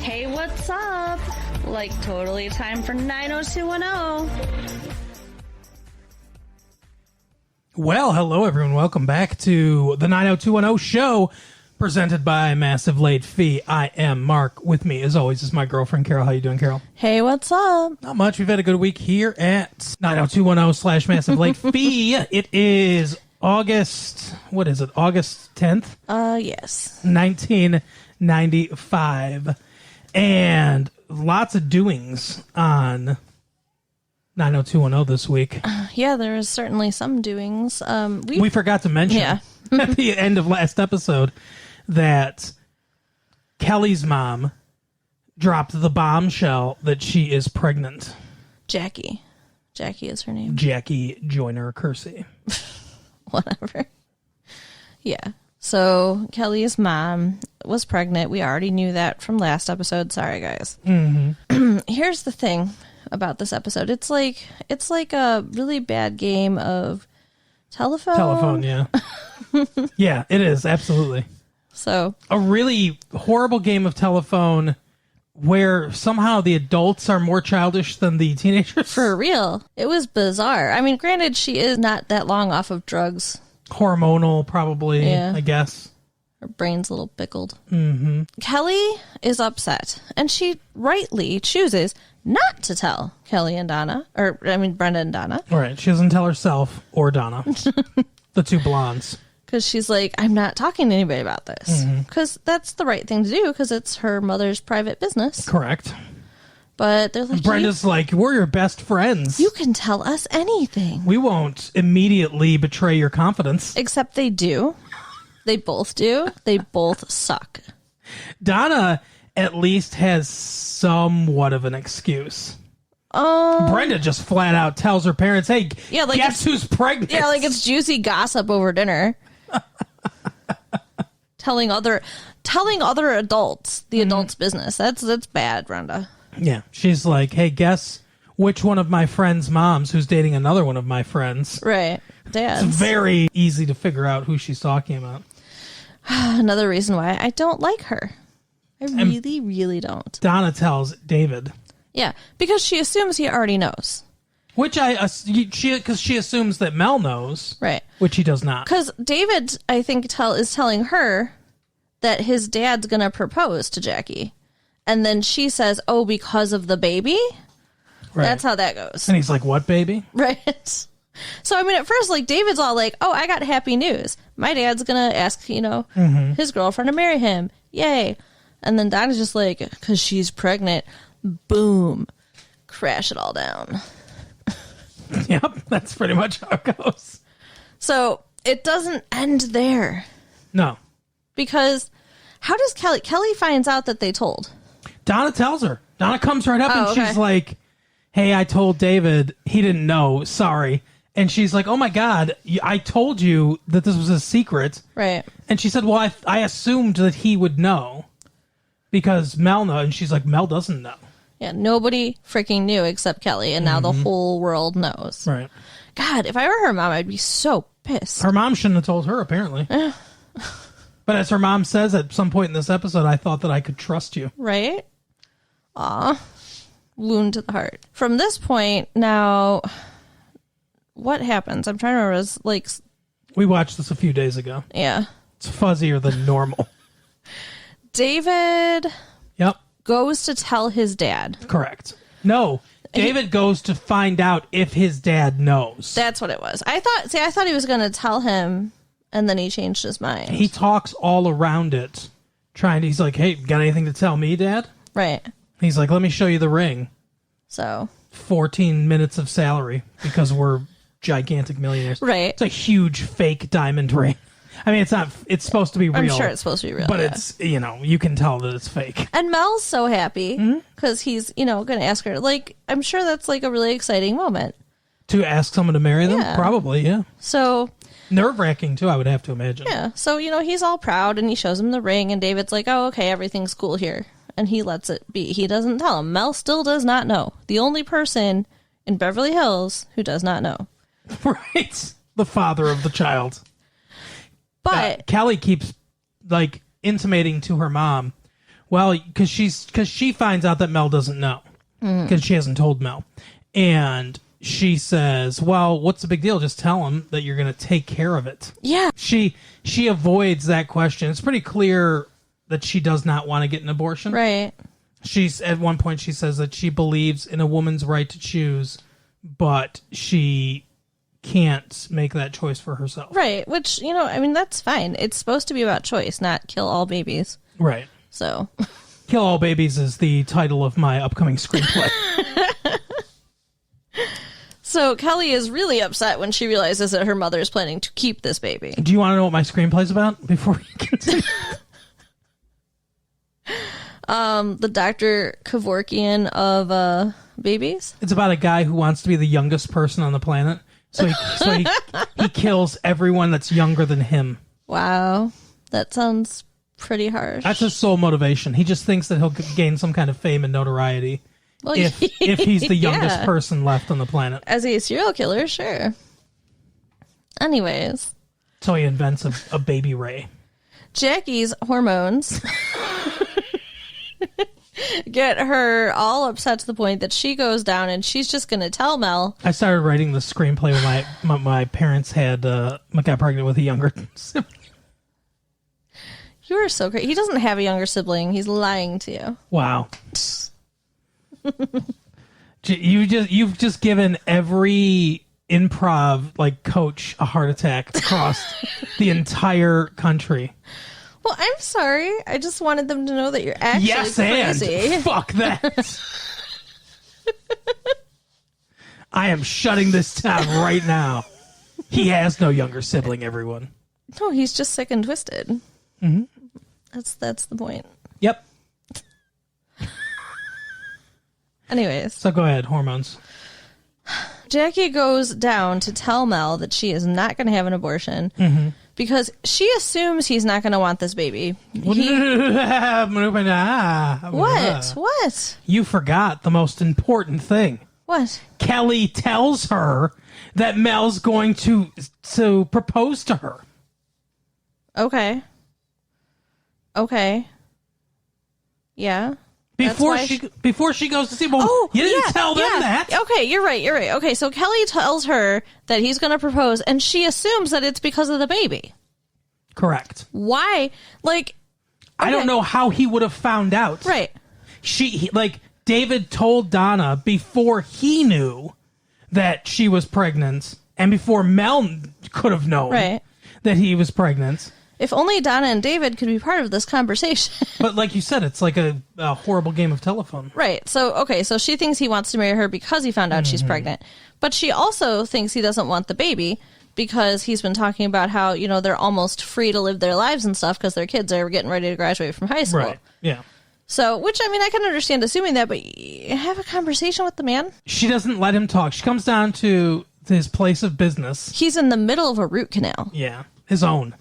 Hey, what's up? Like, totally time for 90210. Well, hello, everyone. Welcome back to the 90210 show, presented by Massive Late Fee. I am Mark. With me, as always, is my girlfriend, Carol. How you doing, Carol? Hey, what's up? Not much. We've had a good week here at 90210/Massive Late Fee. It is August, what is it, August 10th? Yes. 1995. And lots of doings on 90210 this week. Yeah, there is certainly some doings. We forgot to mention at the end of last episode that Kelly's mom dropped the bombshell that she is pregnant. Jackie. Jackie is her name. Jackie Joyner Kersey. Whatever. Yeah. So Kelly's mom was pregnant. We already knew that from last episode. Sorry, guys. Mm-hmm. Here's the thing about this episode. It's like a really bad game of telephone. Telephone, yeah. Yeah, it is. Absolutely. So a really horrible game of telephone where somehow the adults are more childish than the teenagers. For real. It was bizarre. I mean, granted, she is not that long off of drugs. Hormonal, probably, yeah. I guess. Her brain's a little pickled. Mm-hmm. Kelly is upset, and she rightly chooses not to tell Kelly and Donna, Brenda and Donna. All right, she doesn't tell herself or Donna, the two blondes. Because she's like, I'm not talking to anybody about this. Because that's the right thing to do, because it's her mother's private business. Correct. But they're like, Brenda's like, we're your best friends. You can tell us anything. We won't immediately betray your confidence. Except they do. They both do. They both suck. Donna at least has somewhat of an excuse. Brenda just flat out tells her parents, hey, guess who's pregnant? Yeah, like it's juicy gossip over dinner. telling other adults the adults' business. That's bad, Brenda. Yeah, she's like, hey, guess which one of my friends' moms who's dating another one of my friends. Right. Dads. It's very easy to figure out who she's talking about. Another reason why I don't like her. I really, really don't. Donna tells David. Yeah, because she assumes he already knows. Which because she assumes that Mel knows. Right. Which he does not. Because David, I think, is telling her that his dad's going to propose to Jackie. And then she says, oh, because of the baby? Right. That's how that goes. And he's like, what baby? Right. So, I mean, at first, like, David's all like, oh, I got happy news. My dad's going to ask, his girlfriend to marry him. Yay. And then Donna's just like, because she's pregnant. Boom. Crash it all down. Yep, that's pretty much how it goes. So, it doesn't end there. No. Because how does Kelly finds out that they told? Donna tells her. Donna comes right up and she's like, hey, I told David. He didn't know. Sorry. And she's like, oh, my God, I told you that this was a secret. Right. And she said, well, I assumed that he would know because Mel knows. And she's like, Mel doesn't know. Yeah, nobody freaking knew except Kelly. And now the whole world knows. Right. God, if I were her mom, I'd be so pissed. Her mom shouldn't have told her, apparently. But as her mom says at some point in this episode, I thought that I could trust you. Right? Aw. Wound to the heart. From this point, now, what happens? I'm trying to remember. It's like, we watched this a few days ago. Yeah. It's fuzzier than normal. David Yep. goes to tell his dad. Correct. No. David goes to find out if his dad knows. That's what it was. I thought he was going to tell him, and then he changed his mind. He talks all around it, he's like, hey, got anything to tell me, Dad? Right. He's like, let me show you the ring. So 14 minutes of salary because we're gigantic millionaires. Right. It's a huge fake diamond ring. I mean, it's supposed to be real. I'm sure it's supposed to be real. But it's, you can tell that it's fake. And Mel's so happy because he's, going to ask her. Like, I'm sure that's like a really exciting moment. To ask someone to marry them? Yeah. Probably, yeah. So nerve-wracking, too, I would have to imagine. Yeah. So, he's all proud and he shows him the ring and David's like, oh, okay, everything's cool here. And he lets it be. He doesn't tell him. Mel still does not know. The only person in Beverly Hills who does not know. Right. The father of the child. But Kelly keeps, intimating to her mom, Well, because she finds out that Mel doesn't know because she hasn't told Mel, and she says, "Well, what's the big deal? Just tell him that you're going to take care of it." Yeah. She avoids that question. It's pretty clear that she does not want to get an abortion. Right. She's at one point she says that she believes in a woman's right to choose, but she can't make that choice for herself. Right. Which, that's fine. It's supposed to be about choice, not kill all babies. Right. So, Kill All Babies is the title of my upcoming screenplay. So Kelly is really upset when she realizes that her mother is planning to keep this baby. Do you want to know what my screenplay's about before we continue? The Dr. Kevorkian of babies. It's about a guy who wants to be the youngest person on the planet. So he kills everyone that's younger than him. Wow. That sounds pretty harsh. That's his sole motivation. He just thinks that he'll gain some kind of fame and notoriety if he's the youngest person left on the planet. As a serial killer, sure. Anyways. So he invents a baby Ray. Jackie's hormones get her all upset to the point that she goes down and she's just going to tell Mel. I started writing the screenplay when my parents got pregnant with a younger sibling. You are so great. He doesn't have a younger sibling. He's lying to you. Wow. You've just given every improv coach a heart attack across the entire country. Well, I'm sorry. I just wanted them to know that you're actually crazy. And fuck that. I am shutting this down right now. He has no younger sibling, everyone. No, he's just sick and twisted. Mm-hmm. That's the point. Yep. Anyways. So go ahead, hormones. Jackie goes down to tell Mel that she is not going to have an abortion because she assumes he's not going to want this baby. What? You forgot the most important thing. What? Kelly tells her that Mel's going to propose to her. Okay. Yeah. Before she goes to see, you didn't tell them that. Okay, you're right. Okay, so Kelly tells her that he's going to propose, and she assumes that it's because of the baby. Correct. Why? I don't know how he would have found out. Right. David told Donna before he knew that she was pregnant, and before Mel could have known that he was pregnant. If only Donna and David could be part of this conversation. But like you said, it's like a horrible game of telephone. Right. So she thinks he wants to marry her because he found out she's pregnant. But she also thinks he doesn't want the baby because he's been talking about how, they're almost free to live their lives and stuff because their kids are getting ready to graduate from high school. Right. Yeah. So, I can understand assuming that, but have a conversation with the man. She doesn't let him talk. She comes down to his place of business. He's in the middle of a root canal. Yeah. His own.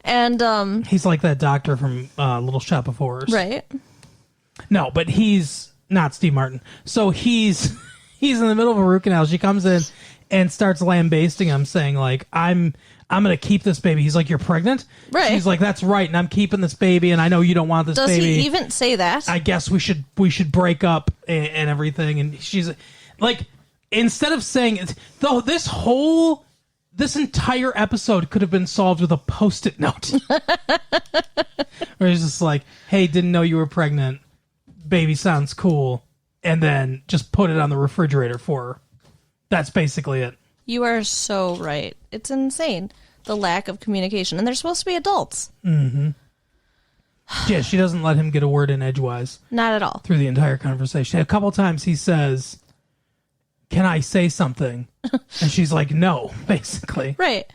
And he's like that doctor from Little Shop of Horrors, right? No, but he's not Steve Martin. So he's in the middle of a root canal. She comes in and starts lambasting him, saying I'm gonna keep this baby. He's like, you're pregnant? Right. She's like, that's right, and I'm keeping this baby, and I know you don't want this baby. Does he even say that? I guess we should break up and everything. And she's like, instead of saying it, though, this entire episode could have been solved with a Post-it note. Where he's just like, hey, didn't know you were pregnant. Baby sounds cool. And then just put it on the refrigerator for her. That's basically it. You are so right. It's insane. The lack of communication. And they're supposed to be adults. Mm-hmm. Yeah, she doesn't let him get a word in edgewise. Not at all. Through the entire conversation. A couple times he says, can I say something? And she's like, no, basically. Right.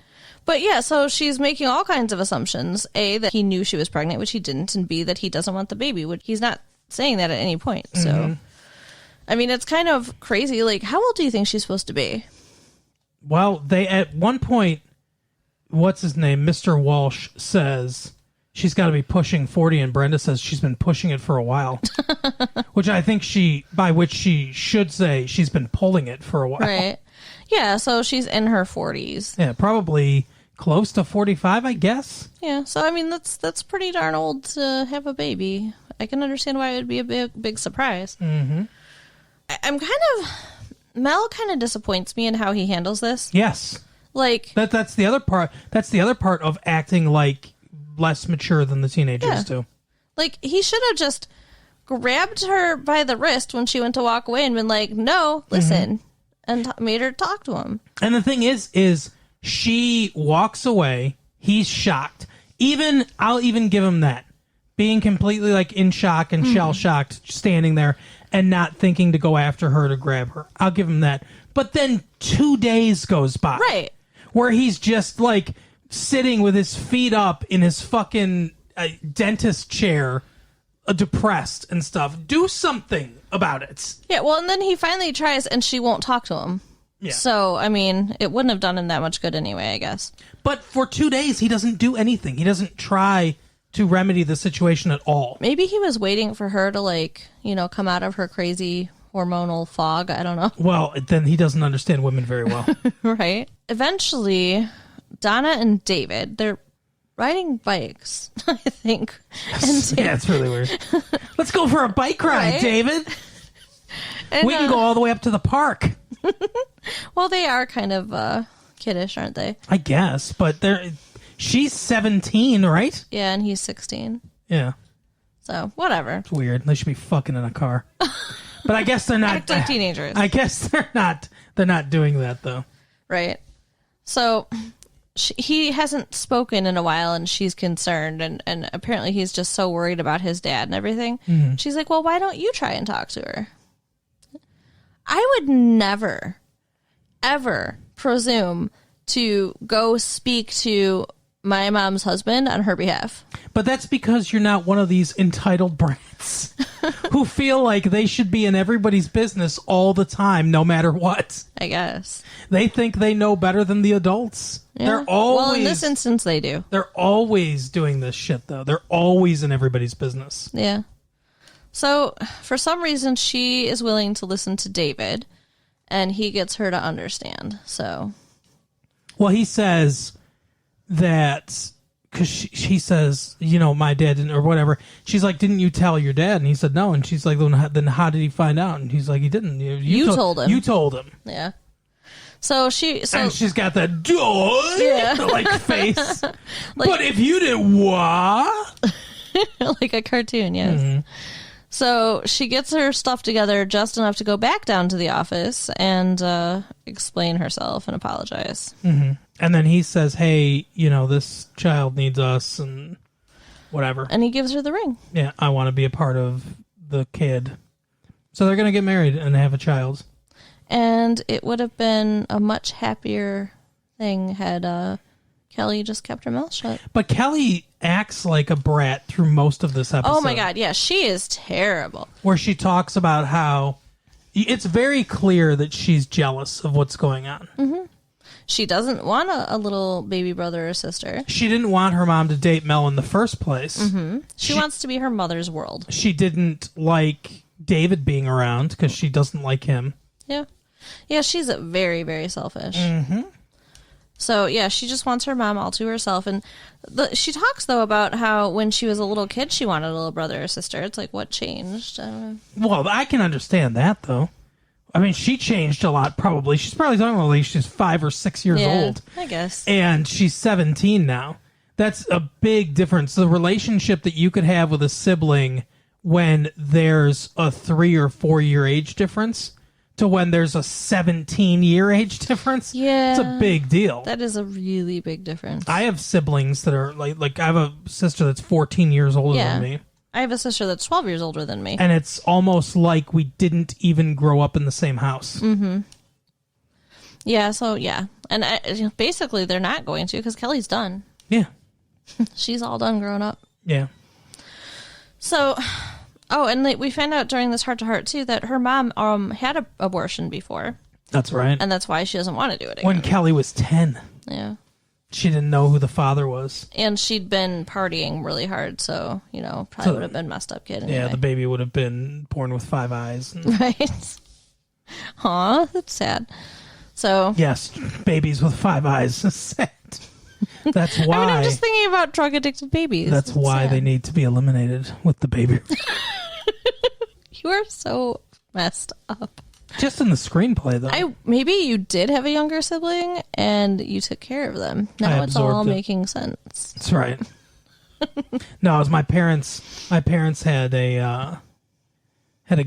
But yeah, so she's making all kinds of assumptions. A, that he knew she was pregnant, which he didn't. And B, that he doesn't want the baby, which he's not saying that at any point. So, it's kind of crazy. How old do you think she's supposed to be? Well, at one point, what's his name? Mr. Walsh says she's got to be pushing 40, and Brenda says she's been pushing it for a while. Which I think she should say she's been pulling it for a while. Right. Yeah, so she's in her 40s. Yeah, probably close to 45, I guess. Yeah, so I mean that's pretty darn old to have a baby. I can understand why it would be a big surprise. Mm-hmm. Mel kind of disappoints me in how he handles this. Yes. Like that's the other part. That's the other part of acting like less mature than the teenagers do. Like he should have just grabbed her by the wrist when she went to walk away and been like, "No, listen," and made her talk to him. And the thing is she walks away. He's shocked. I'll even give him that, being completely like in shock and shell shocked, standing there and not thinking to go after her to grab her. I'll give him that. But then 2 days goes by, Right. where he's just like sitting with his feet up in his fucking dentist chair, depressed and stuff. Do something about it. Yeah, well, and then he finally tries, and she won't talk to him. Yeah. So, I mean, it wouldn't have done him that much good anyway, I guess. But for 2 days, he doesn't do anything. He doesn't try to remedy the situation at all. Maybe he was waiting for her to, like, come out of her crazy hormonal fog. I don't know. Well, then he doesn't understand women very well. Right? Eventually, Donna and David, they're riding bikes, I think. And Yeah, it's really weird. Let's go for a bike ride, Right? David. And, We can go all the way up to the park. Well, they are kind of kiddish, aren't they? I guess, but she's 17, right? Yeah, and he's 16. Yeah. So, whatever. It's weird. They should be fucking in a car. But I guess they're not. Act like teenagers. I guess they're not. They're not doing that though. Right. So he hasn't spoken in a while, and she's concerned, and apparently he's just so worried about his dad and everything. She's like, well, why don't you try and talk to her? I would never, ever presume to go speak to my mom's husband on her behalf. But that's because you're not one of these entitled brats who feel like they should be in everybody's business all the time, no matter what. I guess. They think they know better than the adults. Yeah. They're always. Well, in this instance, they do. They're always doing this shit, though. They're always in everybody's business. Yeah. So, for some reason, she is willing to listen to David, and he gets her to understand. So, Well, he says that because she says, my dad didn't, or whatever. She's like, didn't you tell your dad? And he said no. And she's like, then how did he find out? And he's like, he didn't. You told him. You told him. yeah. So And she's got that like face. But if you did what? like a cartoon, yes. So she gets her stuff together just enough to go back down to the office and explain herself and apologize. And then he says, hey, this child needs us and whatever. And he gives her the ring. Yeah, I want to be a part of the kid. So they're going to get married and have a child. And it would have been a much happier thing had Kelly just kept her mouth shut. But Kelly acts like a brat through most of this episode. Oh my God, yeah, she is terrible. Where she talks about how it's very clear that she's jealous of what's going on. She doesn't want a little baby brother or sister. She didn't want her mom to date Mel in the first place. She wants to be her mother's world. She didn't like David being around because she doesn't like him. Yeah. Yeah, she's very, very selfish. So, yeah, she just wants her mom all to herself. And she talks, though, about how when she was a little kid, she wanted a little brother or sister. It's like, what changed? Well, I can understand that, though. I mean, she changed a lot, probably. She's probably talking about like she's 5 or 6 years old. I guess. And she's 17 now. That's a big difference. The relationship that you could have with a sibling when there's a 3 or 4 year age difference to when there's a 17-year age difference. Yeah. It's a big deal. That is a really big difference. I have siblings that are like I have a sister that's 14 years older than me. I have a sister that's 12 years older than me. And it's almost like we didn't even grow up in the same house. Yeah, so, yeah. And basically, they're not going to because Kelly's done. Yeah. She's all done growing up. Yeah. So, and we found out during this heart-to-heart, too, that her mom had an abortion before. That's right. And that's why she doesn't want to do it again. When Kelly was 10. Yeah. She didn't know who the father was. And she'd been partying really hard, so, probably would have been messed up kid anyway. Yeah, the baby would have been born with 5 eyes. Right? Aw, that's sad. So... Yes, babies with 5 eyes is sad. That's why. I'm just thinking about drug addicted babies. That's why sad. they need to be eliminated with the baby. You are so messed up. Just in the screenplay, though. Maybe you did have a younger sibling and you took care of them. Now it's all making sense. That's right. No, it was my parents. My parents had a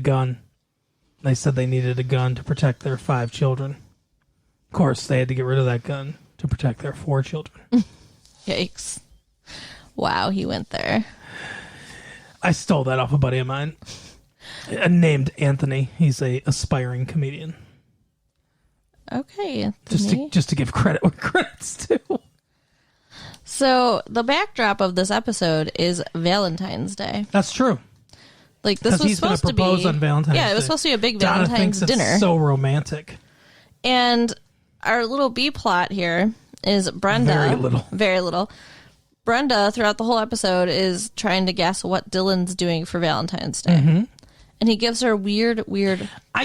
gun. They said they needed a gun to protect their 5 children. Of course, they had to get rid of that gun to protect their 4 children. Yikes. Wow, he went there. I stole that off a buddy of mine. Named Anthony. He's a aspiring comedian. Okay, Anthony. Just to give credit where credit's due. So the backdrop of this episode is Valentine's Day. That's true. Like this was supposed to be on Valentine's Day. Yeah, it was supposed to be a big Donna Valentine's thinks dinner. It's so romantic. And our little B plot here is Brenda. Very little. Brenda, throughout the whole episode, is trying to guess what Dylan's doing for Valentine's Day. Mm-hmm. And he gives her weird clues. I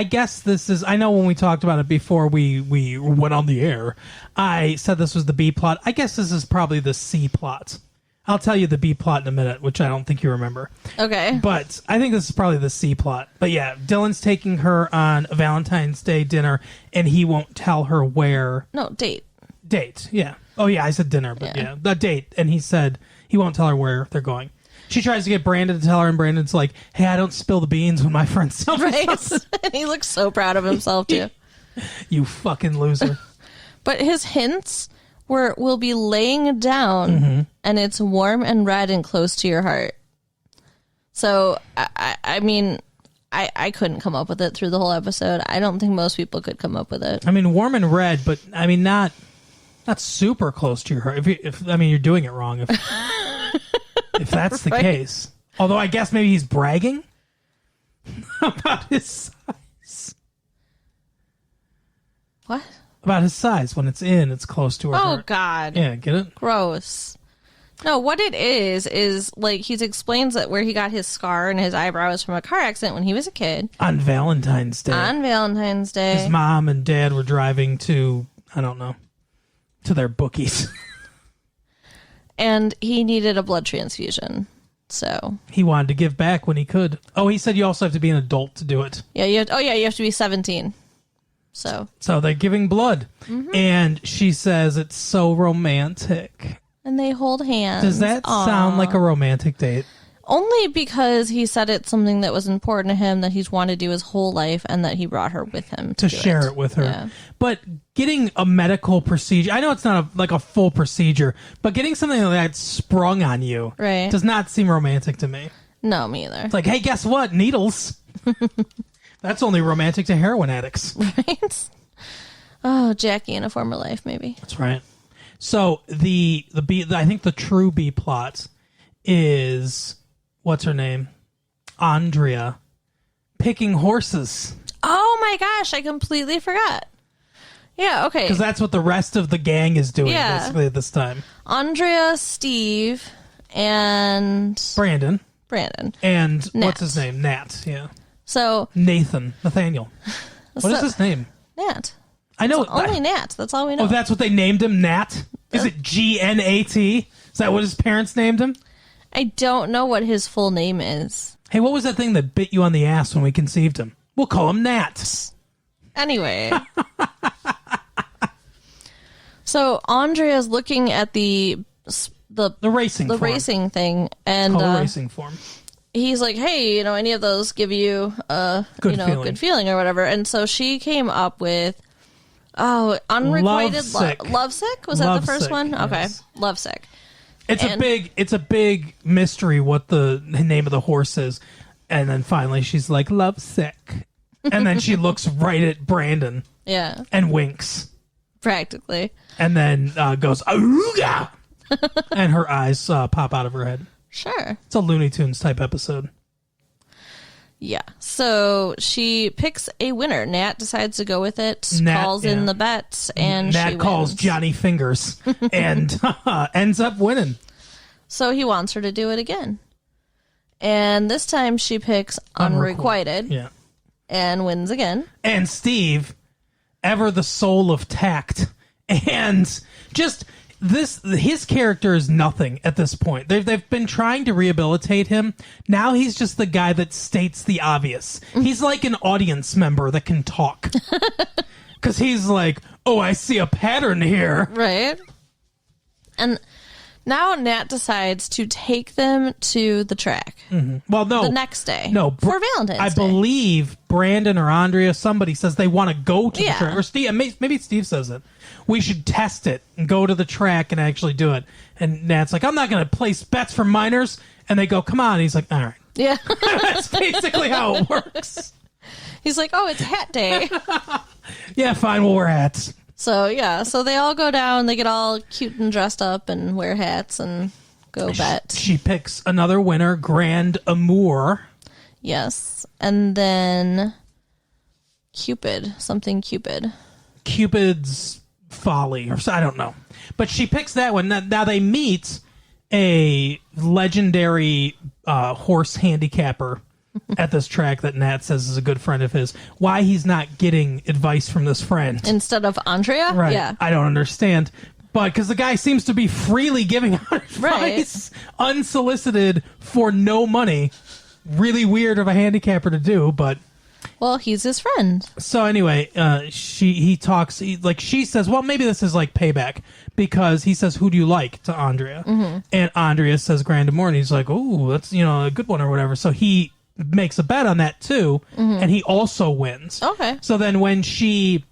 guess this is... I know when we talked about it before we went on the air, I said this was the B plot. I guess this is probably the C plot. I'll tell you the B plot in a minute, which I don't think you remember. Okay. But I think this is probably the C plot. But yeah, Dylan's taking her on a Valentine's Day dinner, and he won't tell her where... No, date. Date, yeah. Oh, yeah, I said dinner, but yeah, the date. And he said he won't tell her where they're going. She tries to get Brandon to tell her, and Brandon's like, hey, I don't spill the beans when my friends tell me something. And he looks so proud of himself, too. You fucking loser. But his hints were, we'll be laying down, and it's warm and red and close to your heart. So, I mean, I couldn't come up with it through the whole episode. I don't think most people could come up with it. I mean, warm and red, but, I mean, not super close to your heart. If you're doing it wrong. If that's the case. Although I guess maybe he's bragging about his size. What? About his size. When it's in, it's close to her heart. Oh, God. Yeah, get it? Gross. No, what it is like he explains that where he got his scar and his eyebrows from a car accident when he was a kid. On Valentine's Day. On Valentine's Day. His mom and dad were driving to, I don't know, to their bookies. And he needed a blood transfusion. So he wanted to give back when he could. Oh, he said you also have to be an adult to do it. Yeah, you have to be 17. So they're giving blood. Mm-hmm. And she says it's so romantic. And they hold hands. Does that sound like a romantic date? Only because he said it's something that was important to him that he's wanted to do his whole life and that he brought her with him to share it with her. Yeah. But getting a medical procedure, I know it's not like a full procedure, but getting something like that sprung on you does not seem romantic to me. No, me either. It's like, hey, guess what? Needles. That's only romantic to heroin addicts. Right? Oh, Jackie in a former life, maybe. That's right. So I think the true B plot is... What's her name? Andrea. Picking horses. Oh my gosh, I completely forgot. Yeah, okay. Because that's what the rest of the gang is doing basically at this time. Andrea, Steve, and... Brandon. And Nat. What's his name? Nat, yeah. So... Nathaniel. What is his name? Nat. I know. Only Nat. That's all we know. Oh, that's what they named him? Nat? Is it Gnat? Is that what his parents named him? I don't know what his full name is. Hey, what was that thing that bit you on the ass when we conceived him? We'll call him Nat. Anyway. So Andrea's looking at the racing form. Racing thing, and racing form. He's like, hey, any of those give you a good feeling or whatever. And so she came up with unrequited lovesick. Was that the first one? Okay, yes. Lovesick. It's a big mystery what the name of the horse is. And then finally she's like, lovesick. And then she looks right at Brandon. Yeah. And winks. Practically. And then goes, Auga! And her eyes pop out of her head. Sure. It's a Looney Tunes type episode. Yeah. So she picks a winner. Nat decides to go with it, calls in the bets, and Nat calls Johnny Fingers and ends up winning. So he wants her to do it again. And this time she picks unrequited. Yeah. And wins again. And Steve, ever the soul of tact and just his character is nothing at this point. They've been trying to rehabilitate him. Now he's just the guy that states the obvious. He's like an audience member that can talk. Because he's like, oh, I see a pattern here. Right. And now Nat decides to take them to the track. Mm-hmm. Well, no. The next day. No. For Valentine's Day. I believe Brandon or Andrea, somebody says they want to go to the track. Or Steve, maybe Steve says it. We should test it and go to the track and actually do it. And Nat's like, I'm not going to place bets for minors. And they go, come on. And he's like, all right. Yeah. That's basically how it works. He's like, oh, it's hat day. Yeah, fine. We'll wear hats. So they all go down. They get all cute and dressed up and wear hats and go bet. She picks another winner, Grand Amour. Yes. And then Cupid's Folly, or I don't know. But she picks that one. Now they meet a legendary horse handicapper at this track that Nat says is a good friend of his. Why he's not getting advice from this friend instead of Andrea? Right. Yeah. I don't understand. But because the guy seems to be freely giving out advice, unsolicited, for no money. Really weird of a handicapper to do, but... Well, he's his friend. So anyway, she says, well, maybe this is like payback, because he says, who do you like, to Andrea? Mm-hmm. And Andrea says Grand Amour, and he's like, oh, that's, a good one or whatever. So he makes a bet on that too, and he also wins. Okay. So then when she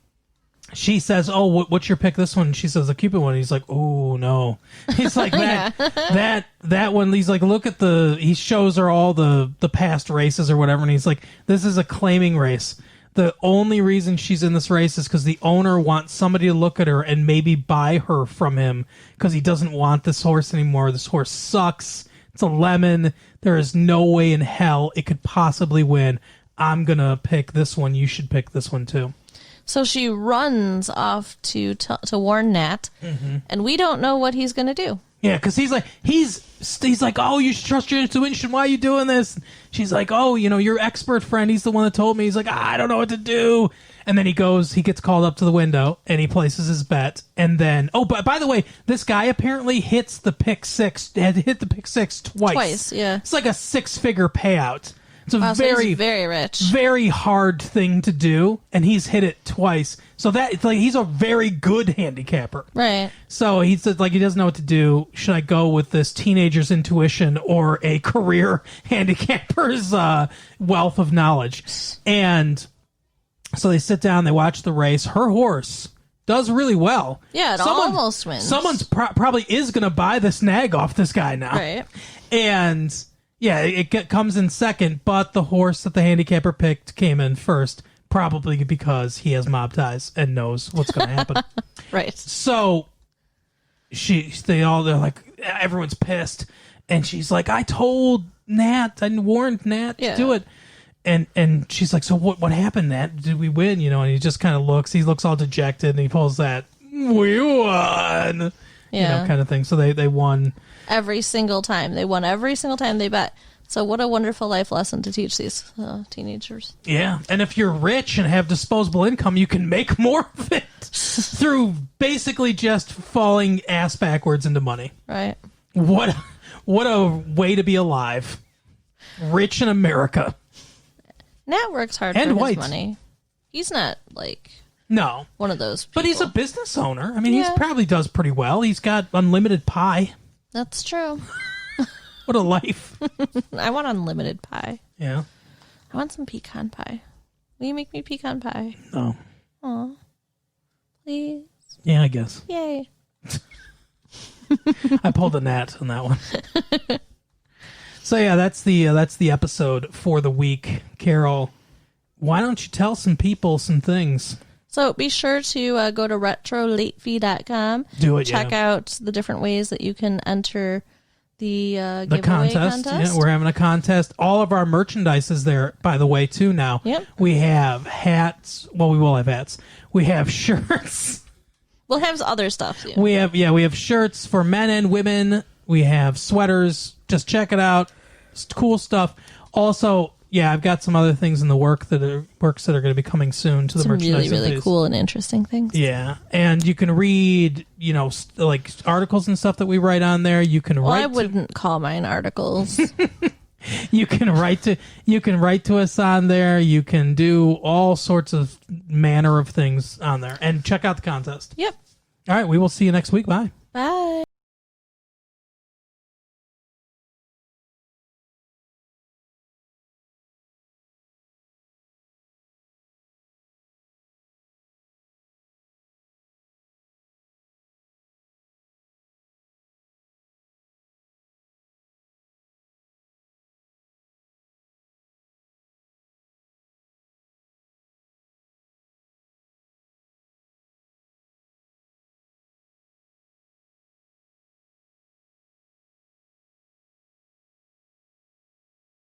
says, oh, what's your pick this one? She says the Cupid one. He's like, oh, no. He's like, that one. He's like, look at he shows her all the past races or whatever. And he's like, this is a claiming race. The only reason she's in this race is because the owner wants somebody to look at her and maybe buy her from him because he doesn't want this horse anymore. This horse sucks. It's a lemon. There is no way in hell it could possibly win. I'm going to pick this one. You should pick this one too. So she runs off to warn Nat, and we don't know what he's going to do. Yeah, because he's like, oh, you should trust your intuition. Why are you doing this? She's like, oh, your expert friend. He's the one that told me. He's like, I don't know what to do. And then he gets called up to the window, and he places his bet. And then, but by the way, this guy apparently hits the pick six. Had hit the pick six twice. Twice, yeah. It's like a 6-figure payout. It's a so he's very rich, very hard thing to do, and he's hit it twice. So that it's like he's a very good handicapper, right? So he says he doesn't know what to do. Should I go with this teenager's intuition or a career handicapper's wealth of knowledge? And so they sit down, they watch the race. Her horse does really well. Yeah, almost wins. Someone's probably is going to buy this nag off this guy now, right? And. Yeah, it comes in second, but the horse that the handicapper picked came in first, probably because he has mob ties and knows what's going to happen. Right. So they're like, everyone's pissed, and she's like, I told Nat, I warned Nat to do it. And she's like, so what happened, Nat? Did we win? And he just kind of looks. He looks all dejected, and he pulls that, we won. Yeah. Kind of thing. So they won. Every single time. They won every single time they bet. So what a wonderful life lesson to teach these teenagers. Yeah. And if you're rich and have disposable income, you can make more of it through basically just falling ass backwards into money. Right. What a way to be alive. Rich in America. Nat works hard and for his money. He's not no one of those people. But he's a business owner. I mean, he probably does pretty well. He's got unlimited pie. That's true. What a life. I want unlimited pie. Yeah. I want some pecan pie. Will you make me pecan pie? No. Aw. Please. Yeah, I guess. Yay. I pulled a gnat on that one. So yeah, that's the episode for the week. Carol, why don't you tell some people some things? So be sure to go to retrolatefee.com. Do it, Check out the different ways that you can enter the giveaway contest. Yeah, we're having a contest. All of our merchandise is there, by the way, too, now. Yep. We have hats. Well, we will have hats. We have shirts. We'll have other stuff, too. We have shirts for men and women. We have sweaters. Just check it out. It's cool stuff. Also, yeah, I've got some other things in the works that are going to be coming soon to the Some merchandise. really, really cool and interesting things. Yeah, and you can read, like articles and stuff that we write on there. You can write. I wouldn't call mine articles. You can write to us on there. You can do all sorts of manner of things on there, and check out the contest. Yep. All right, we will see you next week. Bye. Bye.